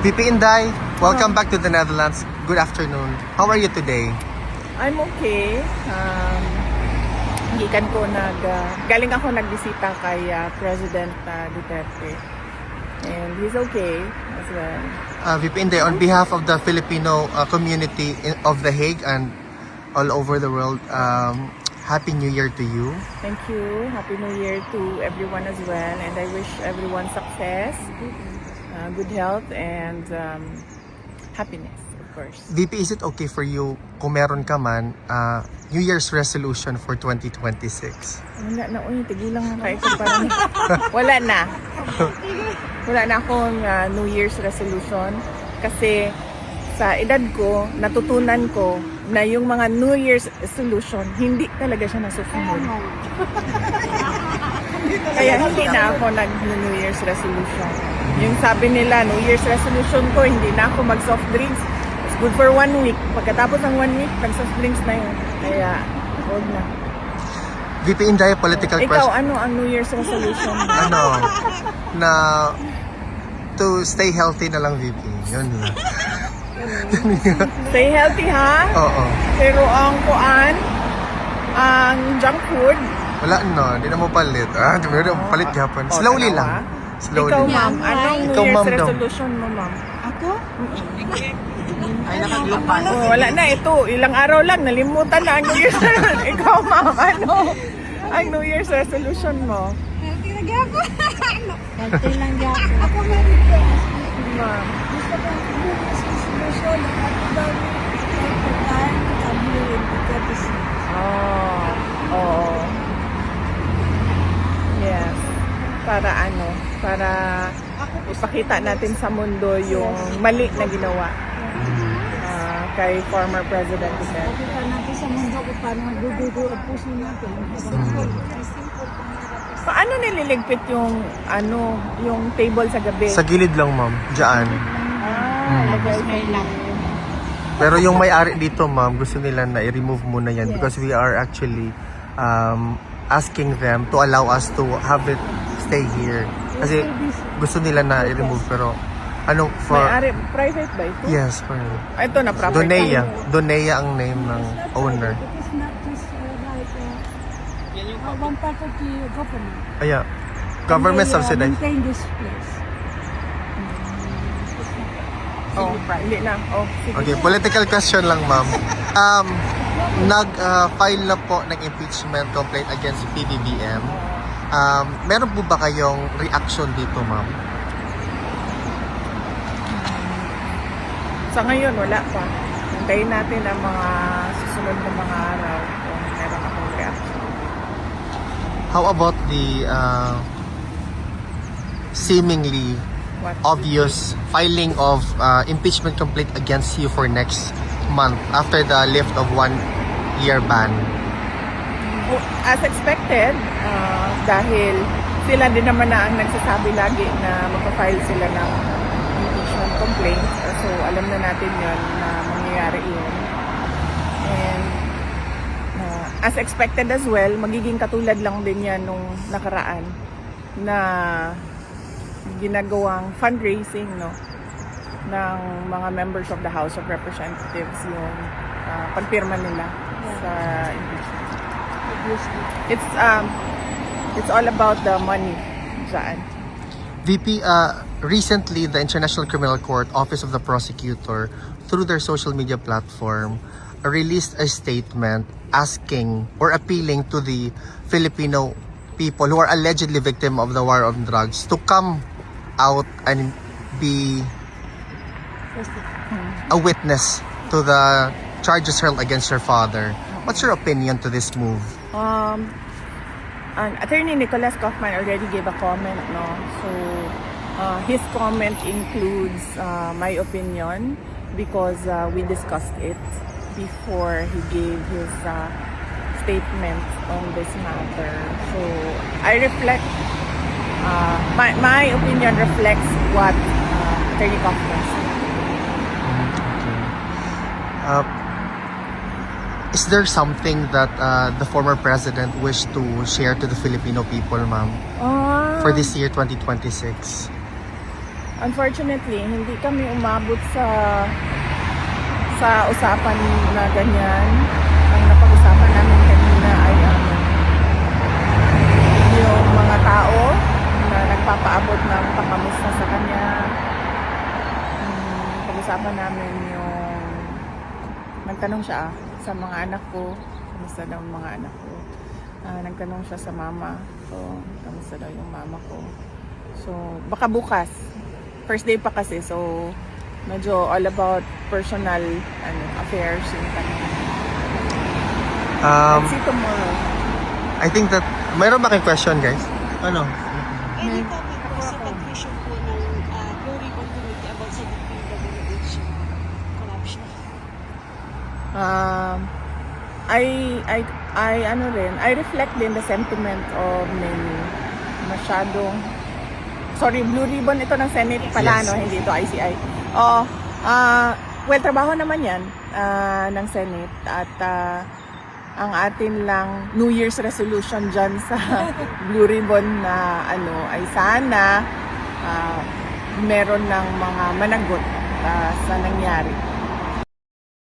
VP Inday, welcome back to the Netherlands. Good afternoon. How are you today? I'm okay. Galing ako nagbisita kay President Duterte. And he's okay as well. VP Inday, on behalf of the Filipino community of The Hague and all over the world, Happy New Year to you. Thank you. Happy New Year to everyone as well. And I wish everyone success, good health, and happiness, of course. VP, is it okay for you kung meron ka man New Year's resolution for 2026? Wala na, tigilan nga kayo parang wala na. Wala na akong New Year's resolution kasi sa edad ko, natutunan ko na yung mga New Year's resolution, hindi talaga siya nasusunod. Kaya hindi na ako nag-New Year's resolution. Yung sabi nila, New Year's resolution ko, hindi na ako mag-soft drinks. It's good for 1 week. Pagkatapos ng 1 week, nag-soft drinks na yun. Kaya, huwag na. VP Inday, political Ikaw, question. ano ang New Year's resolution mo? Na to stay healthy na lang, VP. Yun lang. Stay healthy, ha? Oo. Pero ang junk food, Wala no, hindi na mo palit. Hindi mo palit Japan. Slowly lang. Slowly. ikaw, ma'am, anong New Ikaw, Year's ma'am, daw. resolution mo, ma'am? Ako? Ay, nakaglupan. Oh, wala na, ito. Ilang araw lang, nalimutan na ang New Year's resolution. Ikaw, ma'am, ano? Ang New Year's resolution mo? Healthy lagi ako. Healthy lang ako. Ako may request. Ma'am. Gusto ko bukas sa solusyon na katibang pagkakaan kami in the Oo. Yes. Para ano? Para ipakita natin sa mundo yung mali na ginawa kay former President Duterte. Pakita natin sa mundo kung paano magdudugo ang puso natin. Paano nililigpit yung yung table sa gabi? Sa gilid lang, ma'am. Diyan. Lagay lang. Pero yung may-ari dito, ma'am, gusto nila na i-remove muna yan because we are actually asking them to allow us to have it stay here. Kasi gusto nila na i-remove pero May-ari, private ba ito? Yes, for Ito na property. Donea. Donea ang name ng owner. It is not just like one part of the government. Aya. Government They, subsidized. maintain this place. Hindi na. Sige. Okay, political question lang, ma'am. Nag-file na po ng impeachment complaint against PBBM. Meron po ba kayong reaction dito, ma'am? Sa ngayon, wala pa. Hintayin natin ang mga susunod na mga araw kung meron akong reaction. How about the seemingly What? obvious filing of impeachment complaint against you for next month after the lift of 1-year ban? As expected, dahil sila din naman na ang nagsasabi lagi na magpa-file sila ng impeachment complaint. So, alam na natin yun na mangyayari yun. And as expected as well, magiging katulad lang din yan nung nakaraan na ginagawang fundraising ng mga members of the House of Representatives yung pagpirma nila sa impeachment. It's all about the money dyan. VP, recently the International Criminal Court Office of the Prosecutor, through their social media platform, released a statement asking or appealing to the Filipino people who are allegedly victim of the war on drugs to come out and be a witness to the charges hurled against your father. What's your opinion to this move? Attorney Nicholas Kaufman already gave a comment, so his comment includes my opinion because we discussed it before he gave his statement on this matter. So I reflect, my opinion reflects what Attorney Kaufman said. Is there something that the former president wished to share to the Filipino people, ma'am, for this year 2026? Unfortunately, hindi kami umabot sa usapan na ganyan. Ang napag-usapan namin kanina ay yung mga tao na nagpapaabot ng pangamusta sa kanya. Pag-usapan namin yung nagtanong siya sa mga anak ko, kamusta daw ang mga anak ko. Nagtanong siya sa mama ko, kamusta daw yung mama ko. So, baka bukas. First day pa kasi, so medyo all about personal affairs yung tanong. Let's see tomorrow. I think that, mayroon ba kayong question, guys? Ano? Any comment po sa conclusion po ng Blue Ribbon Committee about sa DPWH corruption? I reflect din the sentiment of many. Masyadong, sorry, Blue Ribbon ito ng Senate pala, Yes. no? Hindi ito ICI. Well, trabaho naman yan ng Senate at ang atin lang New Year's resolution dyan sa Blue Ribbon na ay sana meron ng mga managot sa nangyari.